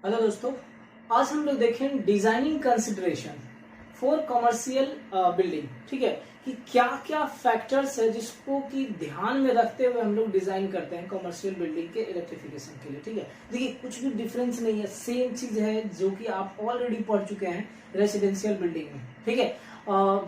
Hello दोस्तों, आज हम लोग देखें designing consideration for commercial building. ठीक है कि क्या क्या फैक्टर्स है जिसको कि ध्यान में रखते हुए हम लोग डिजाइन करते हैं कमर्शियल बिल्डिंग के इलेक्ट्रिफिकेशन के लिए। ठीक है, देखिए कुछ भी डिफरेंस नहीं है, सेम चीज है जो कि आप ऑलरेडी पढ़ चुके हैं रेसिडेंशियल बिल्डिंग में। ठीक है,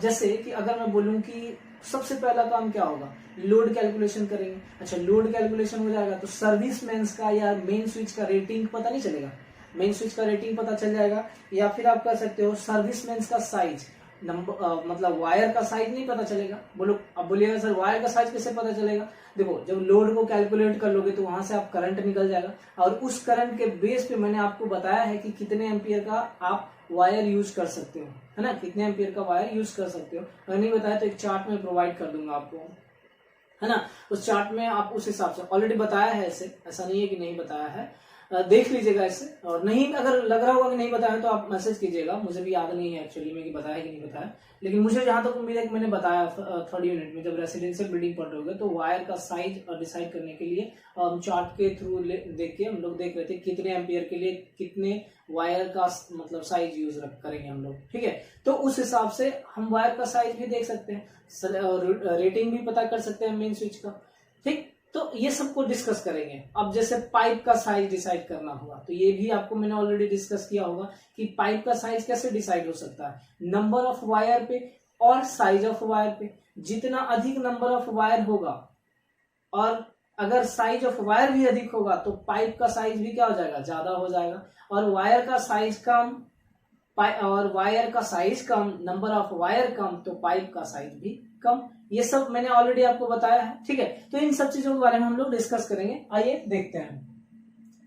जैसे कि अगर मैं बोलूं कि सबसे पहला काम क्या होगा, लोड कैलकुलेशन करेंगे। अच्छा, लोड कैलकुलेशन हो जाएगा तो सर्विस मेंस का या मेन स्विच का रेटिंग पता नहीं चलेगा, मेन स्विच का रेटिंग पता चल जाएगा। या फिर आप कर सकते हो सर्विस मेंस का साइज, नंबर मतलब वायर का साइज नहीं पता चलेगा। बोलो, अब बोलिएगा सर वायर का साइज कैसे पता चलेगा? देखो, जब लोड को कैलकुलेट कर लोगे तो वहां से आप करंट निकल जाएगा, और उस करंट के बेस पे मैंने आपको बताया है कि कितने एम्पियर का आप वायर यूज कर सकते हो, है ना, कितने एम्पियर का वायर यूज कर सकते हो। अगर नहीं बताया तो एक चार्ट में प्रोवाइड कर दूंगा आपको, है ना। उस चार्ट में आप उस हिसाब से ऑलरेडी बताया है, ऐसा नहीं है कि नहीं बताया है, देख लीजिएगा इसे। और नहीं, अगर लग रहा होगा कि नहीं बताया तो आप मैसेज कीजिएगा, मुझे भी याद नहीं है एक्चुअली में कि बताया है कि नहीं बताया। लेकिन मुझे जहां तक उम्मीद है कि मैंने बताया थर्ड यूनिट में, जब रेसिडेंशियल बिल्डिंग पढ़ रहे होगे तो वायर का साइज डिसाइड करने के लिए चार्ट के थ्रू देख के हम लोग देख रहे थे कितने एम्पियर के लिए कितने वायर का मतलब साइज यूज करेंगे हम लोग। ठीक है, तो उस हिसाब से हम वायर का साइज भी देख सकते हैं, रेटिंग भी पता कर सकते हैं मेन स्विच का। ठीक, तो ये सबको डिस्कस करेंगे। अब जैसे पाइप का साइज डिसाइड करना हुआ तो ये भी आपको मैंने ऑलरेडी डिस्कस किया होगा कि पाइप का साइज कैसे डिसाइड हो सकता है, नंबर ऑफ वायर पे और साइज ऑफ वायर पे। जितना अधिक नंबर ऑफ वायर होगा और अगर साइज ऑफ वायर भी अधिक होगा तो पाइप का साइज भी क्या हो जाएगा, ज्यादा हो जाएगा। और वायर का साइज कम नंबर ऑफ वायर कम तो पाइप का साइज भी कम। ये सब मैंने ऑलरेडी आपको बताया है। ठीक है, तो इन सब चीजों के बारे में हम लोग डिस्कस करेंगे। आइए देखते हैं।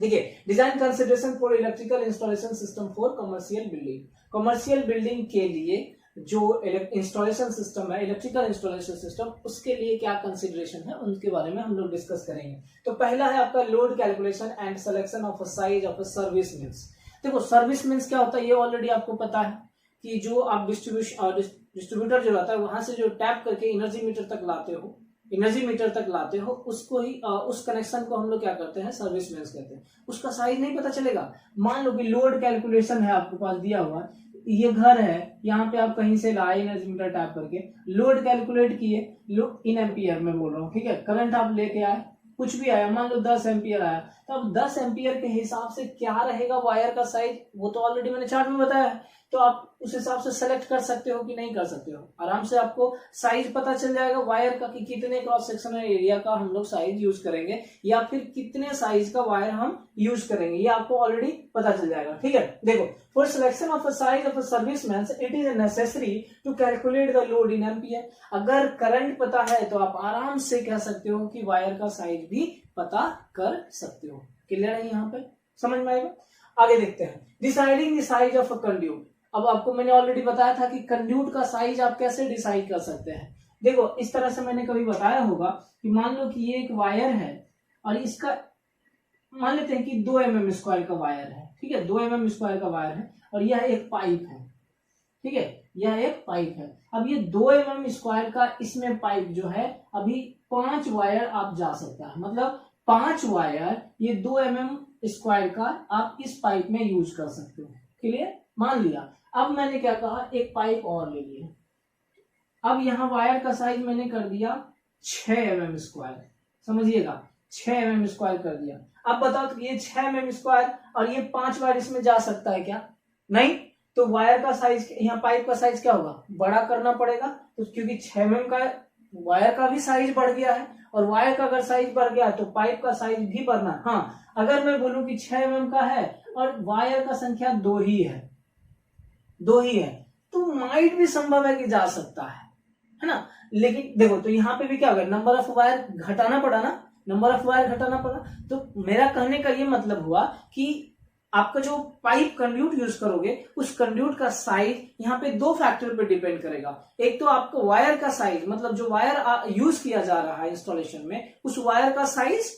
देखिए, design consideration for electrical installation system for commercial building. Commercial building के लिए जो इंस्टॉलेशन सिस्टम है, इलेक्ट्रिकल इंस्टॉलेशन सिस्टम, उसके लिए क्या कंसिडरेशन है उनके बारे में हम लोग डिस्कस करेंगे। तो पहला है आपका load calculation and selection of size of service means. देखो, सर्विस मीन्स क्या होता है ये ऑलरेडी आपको पता है कि जो आप डिस्ट्रीब्यूटर जो रहता है वहां से जो टैप करके एनर्जी मीटर तक लाते हो उसको ही उस कनेक्शन को हम लोग क्या करते हैं, सर्विस मेंस कहते हैं। उसका साइज नहीं पता चलेगा। मान लो कि लोड कैलकुलेशन है आपके पास दिया हुआ, ये घर है, यहाँ पे आप कहीं से लाए एनर्जी मीटर टैप करके, लोड कैलकुलेट किए, इन एम्पियर में बोल रहा हूँ। ठीक है, करंट आप लेके आए, कुछ भी आया, मान लो 10 एम्पियर आया, तो अब 10 एम्पियर के हिसाब से क्या रहेगा वायर का साइज, वो तो ऑलरेडी मैंने चार्ट में बताया है। तो आप उस हिसाब से सेलेक्ट कर सकते हो कि नहीं कर सकते हो, आराम से आपको साइज पता चल जाएगा वायर का कि कितने क्रॉस सेक्शनल एरिया का हम लोग साइज यूज करेंगे या फिर कितने साइज का वायर हम यूज करेंगे, ये आपको ऑलरेडी पता चल जाएगा। ठीक है, देखो, for selection of size of service mains it is necessary to calculate the load in ampere. अगर करंट पता है तो आप आराम से कह सकते हो कि वायर का साइज भी पता कर सकते हो। क्लियर है, यहाँ पे समझ में आएगा। आगे देखते हैं, deciding the size of a conduit. अब आपको मैंने ऑलरेडी बताया था कि कंड्यूट का साइज आप कैसे डिसाइड कर सकते हैं। देखो, इस तरह से मैंने कभी बताया होगा कि मान लो कि ये एक वायर है और इसका मान लेते हैं कि 2 mm स्क्वायर का वायर है। ठीक है, 2 mm स्क्वायर का वायर है और यह एक पाइप है। ठीक है, यह एक पाइप है। अब ये 2 mm स्क्वायर का इसमें पाइप जो है, अभी 5 वायर आप जा सकता है, मतलब 5 वायर ये 2 mm स्क्वायर का आप इस पाइप में यूज कर सकते हो। क्लियर, मान लिया। अब मैंने क्या कहा, एक पाइप और ले लिया। अब यहां वायर का साइज मैंने कर दिया 6 mm स्क्वायर, समझिएगा, 6 mm स्क्वायर कर दिया। अब बताओ तो ये 6 mm स्क्वायर और ये 5 वायर इसमें जा सकता है क्या? नहीं। तो वायर का साइज, यहाँ पाइप का साइज क्या होगा, बड़ा करना पड़ेगा। तो क्योंकि 6 mm का वायर का भी साइज बढ़ गया है और वायर का अगर साइज बढ़ गया तो पाइप का साइज भी बढ़ना। हाँ, अगर मैं बोलूं कि 6 mm का है और वायर का संख्या 2 ही है तो माइट भी संभव है कि जा सकता है ना। लेकिन देखो, तो यहाँ पे भी क्या होगा, नंबर ऑफ वायर घटाना पड़ा। तो मेरा कहने का ये मतलब हुआ कि आपका जो पाइप कंड्यूट यूज करोगे उस कंड्यूट का साइज यहाँ पे 2 फैक्टर पे डिपेंड करेगा। एक तो आपको वायर का साइज, मतलब जो वायर यूज किया जा रहा है इंस्टॉलेशन में उस वायर का साइज,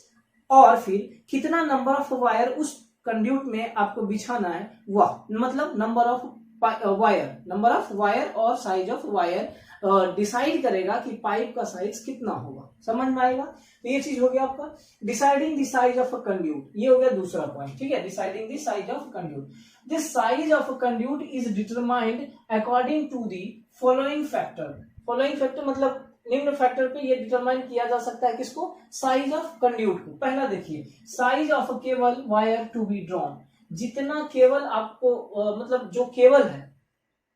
और फिर कितना नंबर ऑफ वायर उस कंड्यूट में आपको बिछाना है वह, मतलब नंबर ऑफ वायर और साइज ऑफ वायर डिसाइड करेगा कि पाइप का साइज कितना होगा। समझ में आएगा? तो ये चीज हो गया आपका deciding the size of a conduit, ये हो गया दूसरा पॉइंट। ठीक है, deciding the size of conduit. The size of a conduit is determined according to the following factor. Following factor मतलब निम्न फैक्टर पे ये डिटरमाइन किया जा सकता है किसको? साइज ऑफ कंड्यूट को। पहला देखिए, size of a cable wire to be drawn, जितना केबल आपको मतलब जो केबल है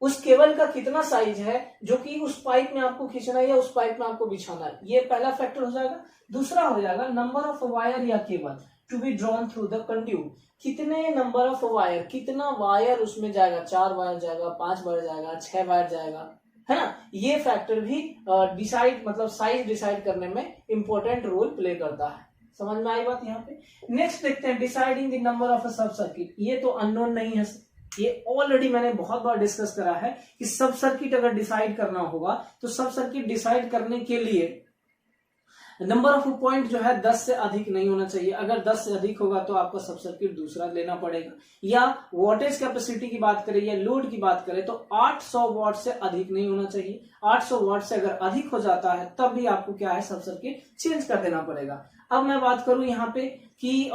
उस केबल का कितना साइज है जो कि उस पाइप में आपको खींचना है या उस पाइप में आपको बिछाना है, ये पहला फैक्टर हो जाएगा। दूसरा हो जाएगा नंबर ऑफ वायर या cable to be drawn through the conduit, कितने नंबर ऑफ वायर, कितना वायर उसमें जाएगा, 4 वायर जाएगा, 5 वायर जाएगा, 6 वायर जाएगा, है ना। ये फैक्टर भी डिसाइड मतलब साइज डिसाइड करने में इंपॉर्टेंट रोल प्ले करता है। समझ में आई बात यहाँ पे? नेक्स्ट देखते हैं deciding the number of a सब सर्किट। ये तो अननोन नहीं है, ये ऑलरेडी मैंने बहुत बार डिस्कस करा है कि सब सर्किट अगर डिसाइड करना होगा तो सब सर्किट डिसाइड करने के लिए नंबर ऑफ पॉइंट जो है 10 से अधिक नहीं होना चाहिए। अगर 10 से अधिक होगा तो आपको सब सर्किट दूसरा लेना पड़ेगा। या वोल्टेज कैपेसिटी की बात करें या लोड की बात करें तो 800 वॉट से अधिक नहीं होना चाहिए। 800 वॉट से अगर अधिक हो जाता है तब भी आपको क्या है, सब सर्किट चेंज कर देना पड़ेगा। अब मैं बात करूं यहाँ पे कि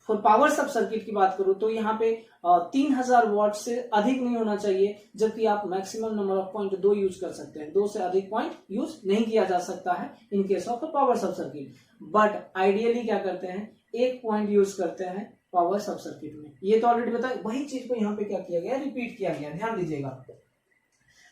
फॉर पावर सब सर्किट की बात करूं तो यहाँ पे 3000 वॉट से अधिक नहीं होना चाहिए, जबकि आप maximum number of point 2 use कर सकते हैं। 2 से अधिक पॉइंट यूज नहीं किया जा सकता है इन केस ऑफ पावर सब सर्किट। बट आइडियली क्या करते हैं, 1 पॉइंट यूज करते हैं पावर सब सर्किट में। ये तो ऑलरेडी बताया, वही चीज को यहाँ पे क्या किया गया, रिपीट किया गया। ध्यान दीजिएगा,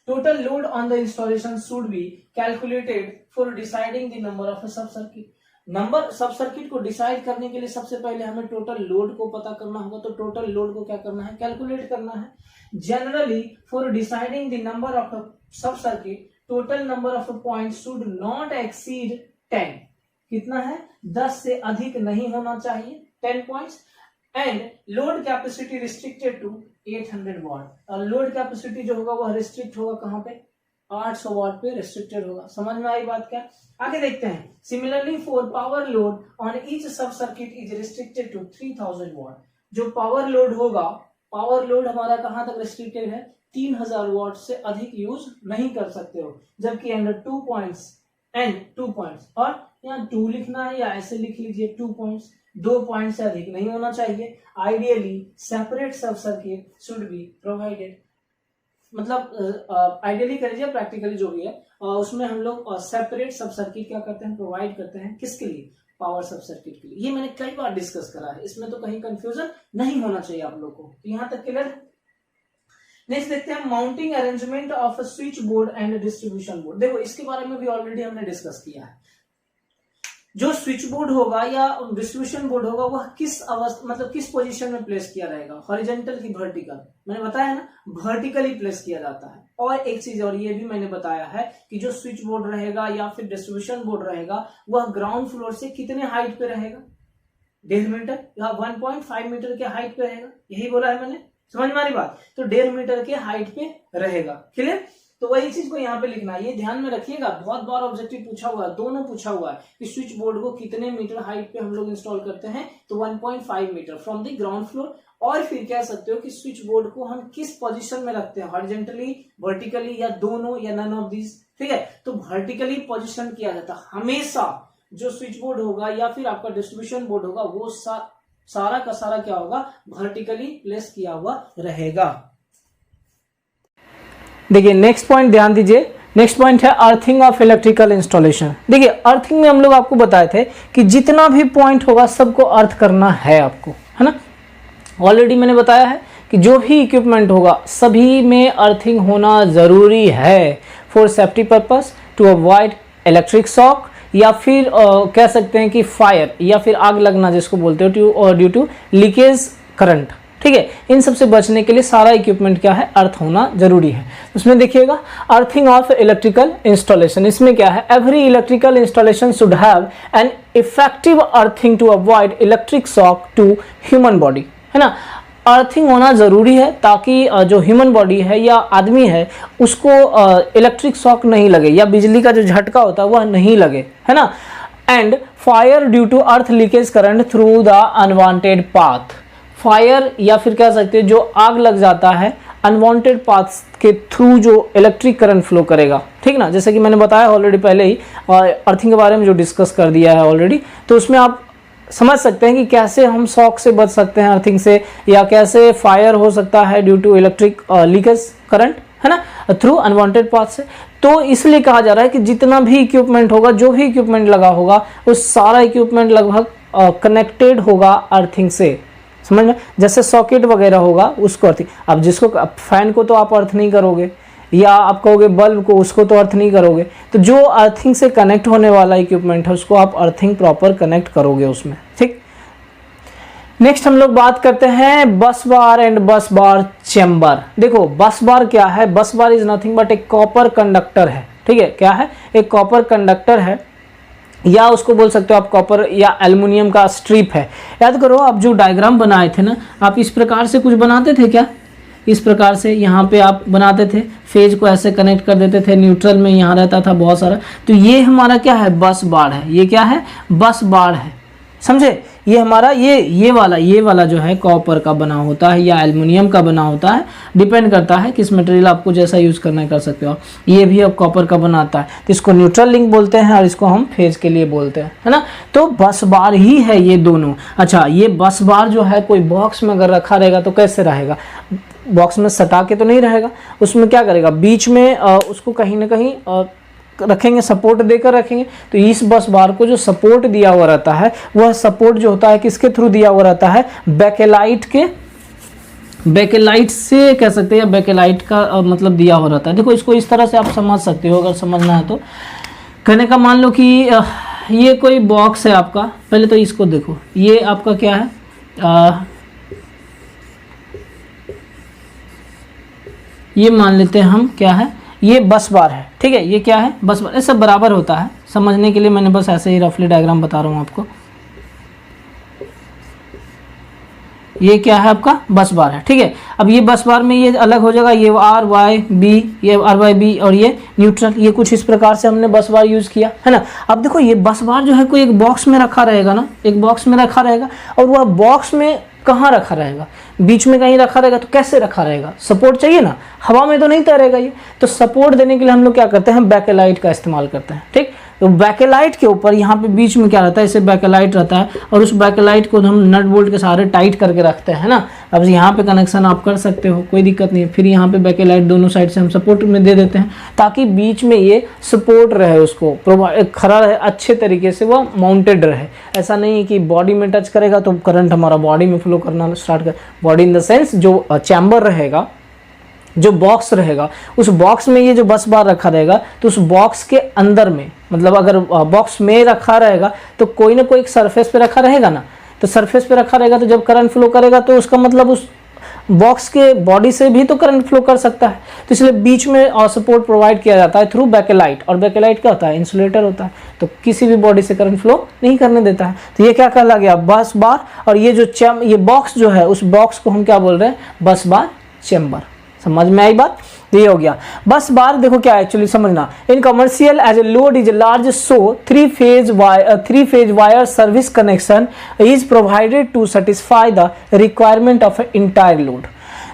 total load on the installation should be calculated for deciding the number of sub circuit. Number सब सर्किट को डिसाइड करने के लिए सबसे पहले हमें टोटल लोड को पता करना होगा। तो टोटल लोड को क्या करना है, कैलकुलेट करना है। Generally for deciding the number of sub circuit total number of point should not exceed 10। कितना है, 10 से अधिक नहीं होना चाहिए, 10 points. And load capacity restricted to 800 watt. और लोड कैपेसिटी जो होगा वह रिस्ट्रिक्ट होगा कहां पे, 800 वॉट पे रिस्ट्रिक्टेड होगा। समझ में आई बात क्या? आगे देखते हैं। Similarly for power load on each sub circuit is restricted to 3000 watt. जो पावर लोड होगा, पावर लोड हमारा कहां तक रिस्ट्रिक्टेड है, 3000 वॉट से अधिक यूज नहीं कर सकते हो। जबकि अंडर 2 पॉइंट्स एंड 2 पॉइंट्स, और यहाँ 2 लिखना है या ऐसे लिख लीजिए 2 पॉइंट्स, 2 पॉइंट से अधिक नहीं होना चाहिए। आइडियली सेपरेट सब सर्किट शुड बी प्रोवाइडेड। मतलब आइडियली कर लीजिए, प्रैक्टिकली जो भी है उसमें हम लोग सेपरेट सब सर्किट क्या करते हैं, प्रोवाइड करते हैं। किसके लिए, पावर सब सर्किट के लिए। ये मैंने कई बार डिस्कस करा है, इसमें तो कहीं कंफ्यूजन नहीं होना चाहिए आप लोग को। तो यहां तक क्लियर। नेक्स्ट देखते हैं mounting arrangement off switch board and distribution board. देखो इसके बारे में भी ऑलरेडी हमने डिस्कस किया है। जो स्विच बोर्ड होगा या डिस्ट्रीब्यूशन बोर्ड होगा वह किस अवस्था मतलब किस पोजीशन में प्लेस किया रहेगा, हॉरिजॉन्टल की वर्टिकल। मैंने बताया ना, वर्टिकली प्लेस किया जाता है। और एक चीज और ये भी मैंने बताया है कि जो स्विच बोर्ड रहेगा या फिर डिस्ट्रीब्यूशन बोर्ड रहेगा वह ग्राउंड फ्लोर से कितने हाइट पे रहेगा, 1.5 मीटर या 1.5 मीटर के हाइट पे रहेगा। यही बोला है मैंने, समझ में आ रही बात? तो 1.5 मीटर के हाइट पे रहेगा। क्लियर? तो वही चीज को यहाँ पे लिखना है, ये ध्यान में रखिएगा। बहुत बार ऑब्जेक्टिव पूछा हुआ है, दोनों पूछा हुआ है कि स्विच बोर्ड को कितने मीटर हाइट पे हम लोग इंस्टॉल करते हैं, तो 1.5 metre from the ground floor. और फिर कह सकते हो कि स्विच बोर्ड को हम किस पोजीशन में रखते हैं, हॉरिजॉन्टली, वर्टिकली या दोनों या नन ऑफ दिस। ठीक है, तो वर्टिकली पोजीशन किया जाता है हमेशा। जो स्विच बोर्ड होगा या फिर आपका डिस्ट्रीब्यूशन बोर्ड होगा वो सारा का सारा क्या होगा, वर्टिकली प्लेस किया हुआ रहेगा। देखिए नेक्स्ट पॉइंट ध्यान दीजिए। नेक्स्ट पॉइंट है अर्थिंग ऑफ इलेक्ट्रिकल इंस्टॉलेशन। देखिए अर्थिंग में हम लोग आपको बताए थे कि जितना भी पॉइंट होगा सबको अर्थ करना है आपको, है ना। ऑलरेडी मैंने बताया है कि जो भी इक्विपमेंट होगा सभी में अर्थिंग होना जरूरी है for safety purpose, to avoid electric shock या फिर कह सकते हैं कि फायर या फिर आग लगना जिसको बोलते हो ड्यू टू लीकेज करंट। ठीक है, इन सब से बचने के लिए सारा इक्विपमेंट क्या है, अर्थ होना जरूरी है। उसमें देखिएगा अर्थिंग ऑफ इलेक्ट्रिकल इंस्टॉलेशन। इसमें क्या है, every electrical installation should have an effective earthing to avoid electric shock to human body, है ना। अर्थिंग होना जरूरी है ताकि जो ह्यूमन बॉडी है या आदमी है उसको इलेक्ट्रिक शॉक नहीं लगे या बिजली का जो झटका होता है वह नहीं लगे, है ना। And fire due to earth leakage current through the unwanted path. Fire या फिर कह सकते हैं जो आग लग जाता है अनवांटेड पाथ्स के थ्रू जो इलेक्ट्रिक करंट फ्लो करेगा, ठीक ना, जैसे कि मैंने बताया ऑलरेडी पहले ही अर्थिंग के बारे में जो डिस्कस कर दिया है ऑलरेडी, तो उसमें आप समझ सकते हैं कि कैसे हम शॉक से बच सकते हैं अर्थिंग से, या कैसे फायर हो सकता है due to electric leakage current, है ना, थ्रू अनवांटेड पाथ से। तो इसलिए कहा जा रहा है कि जितना भी इक्विपमेंट होगा, जो भी इक्विपमेंट लगा होगा, वो सारा इक्विपमेंट लगभग कनेक्टेड होगा अर्थिंग से, समझ में। जैसे सॉकेट वगैरह होगा उसको अर्थिंग, अब जिसको फैन को तो आप अर्थ नहीं करोगे, या आप कहोगे बल्ब को, उसको तो अर्थ नहीं करोगे, तो जो अर्थिंग से कनेक्ट होने वाला इक्विपमेंट है उसको आप अर्थिंग प्रॉपर कनेक्ट करोगे उसमें, ठीक। नेक्स्ट हम लोग बात करते हैं बस बार एंड बस बार चैम्बर। देखो बस बार क्या है, bus bar is nothing but एक कॉपर कंडक्टर है, ठीक है, क्या है, एक कॉपर कंडक्टर है, या उसको बोल सकते हो आप कॉपर या एल्युमिनियम का स्ट्रिप है। याद करो आप जो डायग्राम बनाए थे ना, आप इस प्रकार से कुछ बनाते थे क्या, इस प्रकार से यहाँ पे आप बनाते थे, फेज को ऐसे कनेक्ट कर देते थे, न्यूट्रल में यहाँ रहता था बहुत सारा, तो ये हमारा क्या है, बस बार है, ये क्या है, बस बार है, समझे। ये हमारा ये वाला जो है कॉपर का बना होता है या एल्युमिनियम का बना होता है, डिपेंड करता है किस मटेरियल आपको जैसा यूज करना है कर सकते हो। ये भी अब कॉपर का बनाता है, तो इसको न्यूट्रल लिंक बोलते हैं और इसको हम फेज के लिए बोलते हैं, है ना। तो बस बार ही है ये दोनों। अच्छा, ये बस बार जो है कोई बॉक्स में अगर रखा रहेगा तो कैसे रहेगा, बॉक्स में सटा के तो नहीं रहेगा, उसमें क्या करेगा, बीच में उसको कहीं ना कहीं रखेंगे, सपोर्ट देकर रखेंगे। तो इस बस बार को जो सपोर्ट दिया हुआ रहता है, वह सपोर्ट जो होता है किसके थ्रू दिया हुआ रहता है, बैकेलाइट के, बैकेलाइट से कह सकते हैं, बैकेलाइट का मतलब दिया हुआ रहता है। देखो इसको इस तरह से आप समझ सकते हो अगर समझना है तो। कहने का मान लो कि ये कोई बॉक्स है आपका, पहले तो इसको देखो, ये आपका क्या है, ये मान लेते हैं हम क्या है, ये बस बार है, ठीक है, ये क्या है, बस बार। ये सब बराबर होता है, समझने के लिए मैंने बस ऐसे ही रफली डायग्राम बता रहा हूँ आपको। ये क्या है आपका बस बार है, ठीक है। अब ये बस बार में ये अलग हो जाएगा, ये आर वाई बी, ये आर वाई बी और ये न्यूट्रल, ये कुछ इस प्रकार से हमने बस बार यूज किया, है ना। अब देखो ये बस बार जो है कोई एक बॉक्स में रखा रहेगा ना, एक बॉक्स में रखा रहेगा, और वह बॉक्स में कहाँ रखा रहेगा, बीच में कहीं रखा रहेगा, तो कैसे रखा रहेगा, सपोर्ट चाहिए ना, हवा में तो नहीं तैरेगा ये, तो सपोर्ट देने के लिए हम लोग क्या करते हैं, बैकेलाइट का इस्तेमाल करते हैं, ठीक। तो बैकेलाइट के ऊपर यहाँ पे बीच में क्या रहता है, इसे बैकेलाइट रहता है, और उस बैकेलाइट को हम नट बोल्ट के सहारे टाइट करके रखते हैं ना। अब यहाँ पे कनेक्शन आप कर सकते हो, कोई दिक्कत नहीं है। फिर यहाँ पे बैकेलाइट दोनों साइड से हम सपोर्ट में दे देते हैं, ताकि बीच में ये सपोर्ट रहे, उसको खड़ा रहे, अच्छे तरीके से वो माउंटेड रहे। ऐसा नहीं है कि बॉडी में टच करेगा तो करंट हमारा बॉडी में फ्लो करना स्टार्ट कर, बॉडी इन द सेंस जो चैम्बर रहेगा, जो बॉक्स रहेगा, उस बॉक्स में ये जो बस बार रखा रहेगा, तो उस बॉक्स के अंदर में, मतलब अगर बॉक्स में रखा रहेगा तो कोई ना कोई एक सरफेस पे रखा रहेगा ना, तो सरफेस पे रखा रहेगा, तो जब करंट फ्लो करेगा तो उसका मतलब उस बॉक्स के बॉडी से भी तो करंट फ्लो कर सकता है। तो इसलिए बीच में सपोर्ट प्रोवाइड किया जाता है थ्रू बैकेलाइट, और बैकेलाइट क्या होता है, इंसुलेटर होता है, तो किसी भी बॉडी से करंट फ्लो नहीं करने देता है। तो ये क्या कहला गया, बस बार। और ये जो ये बॉक्स जो है, उस बॉक्स को हम क्या बोल रहे हैं, बस बार चैम्बर। समझ में आई बात, ये हो गया बस बार। देखो क्या एक्चुअली समझना, in commercial as a load is large, so three phase wire service connection is provided to satisfy the requirement of entire load.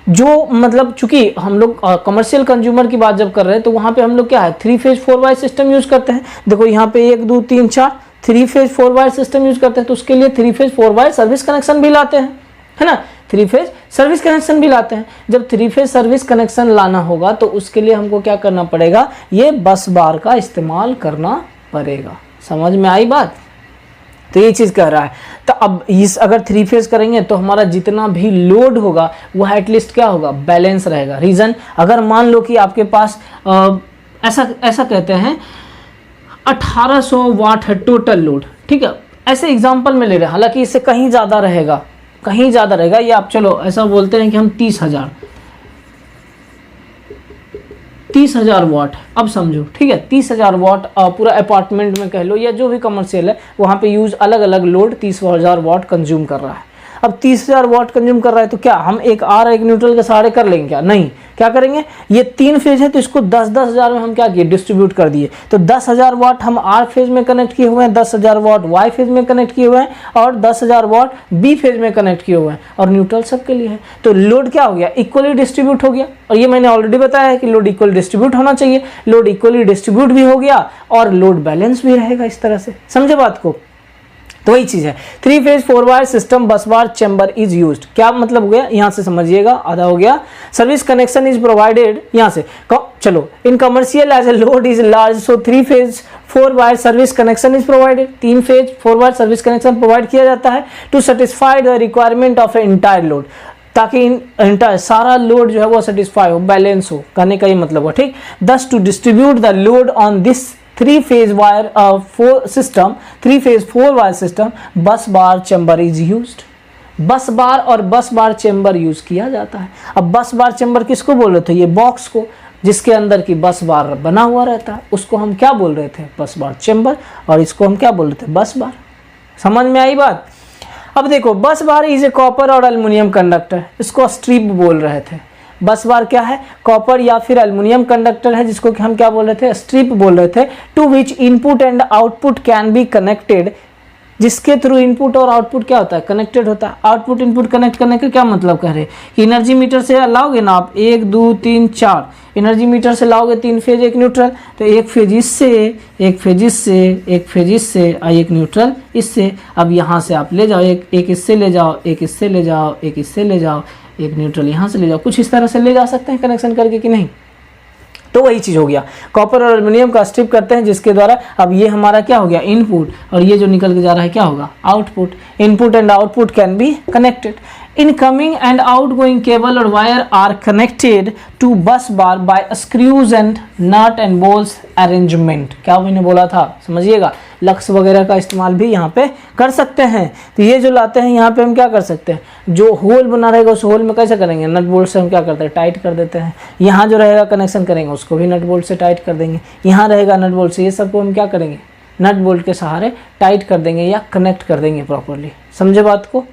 जो मतलब चूंकि हम लोग कमर्शियल कंज्यूमर की बात जब कर रहे हैं, तो वहां पे हम लोग क्या है, 3 फेज 4 वायर सिस्टम यूज करते हैं। देखो यहाँ पे 1 2 3 4 3 फेज 4 वायर सिस्टम यूज करते हैं, तो उसके लिए 3 फेज 4 वायर सर्विस कनेक्शन भी लाते हैं, है ना। 3 फेज सर्विस कनेक्शन भी लाते हैं। जब 3 फेज सर्विस कनेक्शन लाना होगा तो उसके लिए हमको क्या करना पड़ेगा, ये बस बार का इस्तेमाल करना पड़ेगा। समझ में आई बात, तो ये चीज कह रहा है। तो अब इस अगर 3 फेज करेंगे तो हमारा जितना भी लोड होगा वह एटलीस्ट क्या होगा, बैलेंस रहेगा। रीजन, अगर मान लो कि आपके पास ऐसा कहते हैं 1800 वाट है टोटल लोड, ठीक है, ऐसे एग्जांपल में ले रहे हैं, हालांकि इससे कहीं ज्यादा रहेगा, कहीं ज्यादा रहेगा। ये आप चलो ऐसा बोलते हैं कि हम 30,000 वाट, अब समझो, ठीक है, 30,000 वाट पूरा अपार्टमेंट में कह लो या जो भी कमर्शियल है, वहां पे यूज अलग अलग लोड 30,000 वाट कंज्यूम कर रहा है। अब 30,000 वाट कंज्यूम कर रहा है तो क्या हम एक आर एक न्यूट्रल के सहारे कर लेंगे क्या, नहीं, क्या करेंगे, ये 3 फेज है तो इसको 10-10 हज़ार में हम क्या किए, डिस्ट्रीब्यूट कर दिए। तो 10,000 वाट हम आर फेज में कनेक्ट किए हुए हैं, 10,000 वाट वाई फेज में कनेक्ट किए हुए हैं और 10,000 वाट बी फेज में कनेक्ट किए हुए हैं और न्यूट्रल सबके लिए है। तो लोड क्या हो गया, इक्वली डिस्ट्रीब्यूट हो गया। और ये मैंने ऑलरेडी बताया है कि लोड इक्वल डिस्ट्रीब्यूट होना चाहिए, लोड इक्वली डिस्ट्रीब्यूट भी हो गया और लोड बैलेंस भी रहेगा इस तरह से। समझे बात को? तो वही चीज है, 3 phase 4 wire system bus bar chamber is used. क्या मतलब हो गया, यहां से समझिएगा, आधा हो गया। सर्विस कनेक्शन इज प्रोवाइडेड, यहां से चलो, in commercial as a load is large so 3 phase 4 wire service connection is provided. 3 phase 4 wire service connection provide किया जाता है to satisfy the requirement of a entire load, ताकि entire सारा load जो है वो सेटिस्फाई हो, बैलेंस हो, कहने का ये मतलब हुआ, ठीक। Thus to distribute the load on this 3 phase wire 4 system, 3 phase 4 wire system bus bar chamber is used. बस बार और बस बार चैम्बर यूज किया जाता है। अब बस बार चैम्बर किसको बोल रहे थे, ये बॉक्स को जिसके अंदर की बस बार बना हुआ रहता है उसको हम क्या बोल रहे थे, बस बार चैम्बर, और इसको हम क्या बोल रहे थे, बस बार। समझ में आई बात? अब देखो, बस बार इज ए कॉपर और एल्युमिनियम कंडक्टर, इसको स्ट्रिप बोल रहे थे। बस बार क्या है, कॉपर या फिर एल्युमिनियम कंडक्टर है जिसको कि हम क्या बोल रहे थे, स्ट्रिप बोल रहे थे। To which input and output can be connected, जिसके थ्रू इनपुट और आउटपुट क्या होता है, कनेक्टेड होता है। आउटपुट इनपुट कनेक्ट करने का क्या मतलब कह रहे हैं कि एनर्जी मीटर से लाओगे ना आप, 1 2 3 4 एनर्जी मीटर से लाओगे, 3 फेज 1 न्यूट्रल, तो 1 फेज इससे, 1 फेज इससे, 1 फेज इससे और 1 न्यूट्रल इससे। अब यहाँ से आप ले जाओ, एक इससे ले जाओ, एक इससे ले जाओ, एक इससे ले जाओ, एक न्यूट्रल यहाँ से ले जाओ, कुछ इस तरह से ले जा सकते हैं कनेक्शन करके कि नहीं। तो वही चीज हो गया, कॉपर और एल्युमिनियम का स्ट्रिप करते हैं जिसके द्वारा अब ये हमारा क्या हो गया, इनपुट, और ये जो निकल के जा रहा है क्या होगा, output. Input and output can be connected. Incoming and outgoing cable और wire are connected to bus bar by screws and nut and bolts arrangement. क्या मैंने बोला था, समझिएगा, लक्स वगैरह का इस्तेमाल भी यहाँ पे कर सकते हैं। तो ये जो लाते हैं यहाँ पे हम क्या कर सकते हैं, जो होल बना रहेगा उस होल में कैसे करेंगे, नट बोल्ट से हम क्या करते हैं, टाइट कर देते हैं। यहाँ जो रहेगा कनेक्शन करेंगे उसको भी नट बोल्ट से टाइट कर देंगे। यहाँ रहेगा नट बोल्ट से, ये सबको हम क्या करेंगे, नट बोल्ट के सहारे टाइट कर देंगे या कनेक्ट कर देंगे प्रॉपरली। समझे बात को?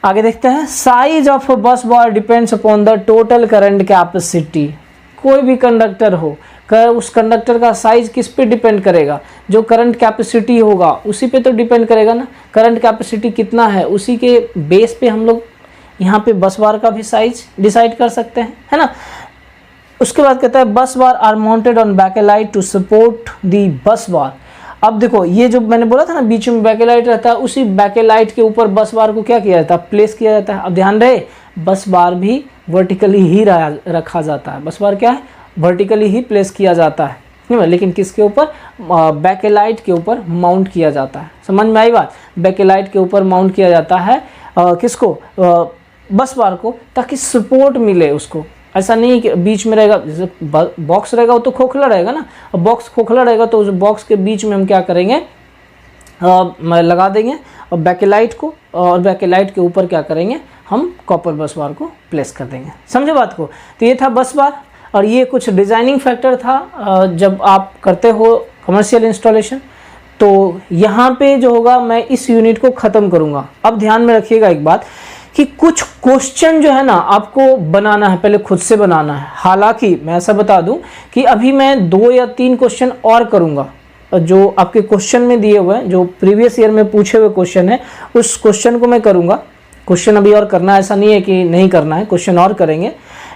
आगे देखते हैं, size of bus bar depends upon the total current capacity. कोई भी कंडक्टर हो, उस कंडक्टर का साइज किस पे डिपेंड करेगा, जो करंट कैपेसिटी होगा उसी पे तो डिपेंड करेगा ना। करंट कैपेसिटी कितना है उसी के बेस पे हम लोग यहाँ पे बस बार का भी साइज डिसाइड कर सकते हैं, है ना। उसके बाद कहता है bus bar are mounted on bakelite to support the bus bar. अब देखो, ये जो मैंने बोला था ना बीच में बैकेलाइट रहता है, उसी बैकेलाइट के ऊपर बस बार को क्या किया जाता है, प्लेस किया जाता है। अब ध्यान रहे, बस बार भी वर्टिकली ही रखा जाता है। बस बार क्या है, वर्टिकली ही प्लेस किया जाता है, लेकिन किसके ऊपर, बैकेलाइट के ऊपर माउंट किया जाता है। समझ में आई बात? बैकेलाइट के ऊपर माउंट किया जाता है किसको, बस बार को, ताकि सपोर्ट मिले उसको। ऐसा नहीं कि बीच में रहेगा, जैसे बॉक्स रहेगा वो तो खोखला रहेगा ना, और बॉक्स खोखला रहेगा तो उस बॉक्स के बीच में हम क्या करेंगे, लगा देंगे और बैकेलाइट को, और बैकेलाइट के ऊपर क्या करेंगे, हम कॉपर बस बार को प्लेस कर देंगे। समझे बात को? तो ये था बस बार, और ये कुछ डिज़ाइनिंग फैक्टर था जब आप करते हो कमर्शियल इंस्टॉलेशन। तो यहाँ पे जो होगा मैं इस यूनिट को ख़त्म करूँगा। अब ध्यान में रखिएगा एक बात कि कुछ क्वेश्चन जो है ना आपको बनाना है, पहले खुद से बनाना है। हालांकि मैं ऐसा बता दूं कि अभी मैं 2 या 3 क्वेश्चन और करूँगा जो आपके क्वेश्चन में दिए हुए हैं, जो प्रीवियस ईयर में पूछे हुए क्वेश्चन है उस क्वेश्चन को मैं करूँगा। क्वेश्चन अभी और करना, ऐसा नहीं है कि नहीं करना है, क्वेश्चन और करेंगे,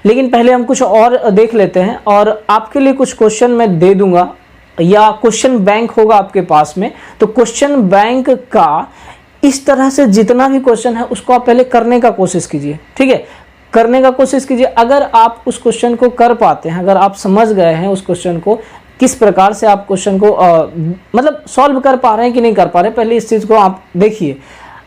लेकिन पहले हम कुछ और देख लेते हैं। और आपके लिए कुछ क्वेश्चन मैं दे दूंगा, या क्वेश्चन बैंक होगा आपके पास में, तो क्वेश्चन बैंक का इस तरह से जितना भी क्वेश्चन है उसको आप पहले करने का कोशिश कीजिए, ठीक है, करने का कोशिश कीजिए। अगर आप उस क्वेश्चन को कर पाते हैं, अगर आप समझ गए हैं उस क्वेश्चन को, किस प्रकार से आप क्वेश्चन को मतलब सॉल्व कर पा रहे हैं कि नहीं कर पा रहे हैं, पहले इस चीज़ को आप देखिए।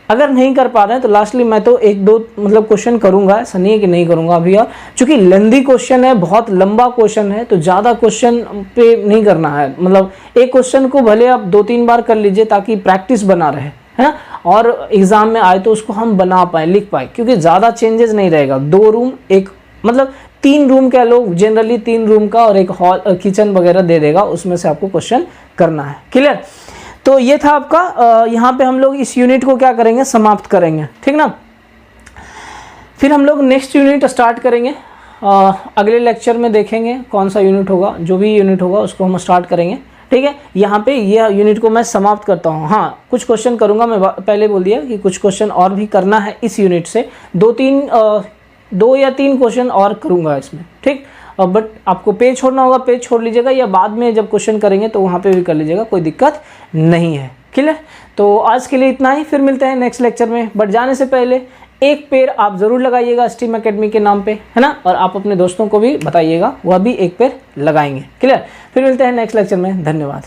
अगर नहीं कर पा रहे हैं तो लास्टली मैं तो 1-2 मतलब क्वेश्चन करूंगा, ऐसा नहीं है कि नहीं करूंगा अभी। और चूंकि लेंदी क्वेश्चन है, बहुत लंबा क्वेश्चन है, तो ज़्यादा क्वेश्चन पे नहीं करना है। मतलब एक क्वेश्चन को भले आप 2-3 बार कर लीजिए ताकि प्रैक्टिस बना रहे, है ना, और एग्जाम में आए तो उसको हम बना पाए, लिख पाए, क्योंकि ज़्यादा चेंजेस नहीं रहेगा। 2 रूम, एक मतलब 3 रूम कह लो, जनरली 3 रूम का, और एक हॉल किचन वगैरह दे देगा, उसमें से आपको क्वेश्चन करना है। क्लियर? तो ये था आपका, यहाँ पे हम लोग इस यूनिट को क्या करेंगे, समाप्त करेंगे, ठीक ना। फिर हम लोग नेक्स्ट यूनिट स्टार्ट करेंगे। अगले लेक्चर में देखेंगे कौन सा यूनिट होगा, जो भी यूनिट होगा उसको हम स्टार्ट करेंगे। ठीक है, यहाँ पे यह यूनिट को मैं समाप्त करता हूँ। हाँ, कुछ क्वेश्चन करूँगा, मैं पहले बोल दिया कि कुछ क्वेश्चन और भी करना है इस यूनिट से, 2 या 3 क्वेश्चन और करूँगा इसमें। ठीक, बट आपको पेज छोड़ना होगा, पेज छोड़ लीजिएगा, या बाद में जब क्वेश्चन करेंगे तो वहाँ पे भी कर लीजिएगा, कोई दिक्कत नहीं है। क्लियर? तो आज के लिए इतना ही, फिर मिलते हैं नेक्स्ट लेक्चर में। बट जाने से पहले एक पेड़ आप जरूर लगाइएगा स्टीम एकेडमी के नाम पे, है ना, और आप अपने दोस्तों को भी बताइएगा, वह भी एक पेड़ लगाएंगे। क्लियर? फिर मिलते हैं नेक्स्ट लेक्चर में, धन्यवाद।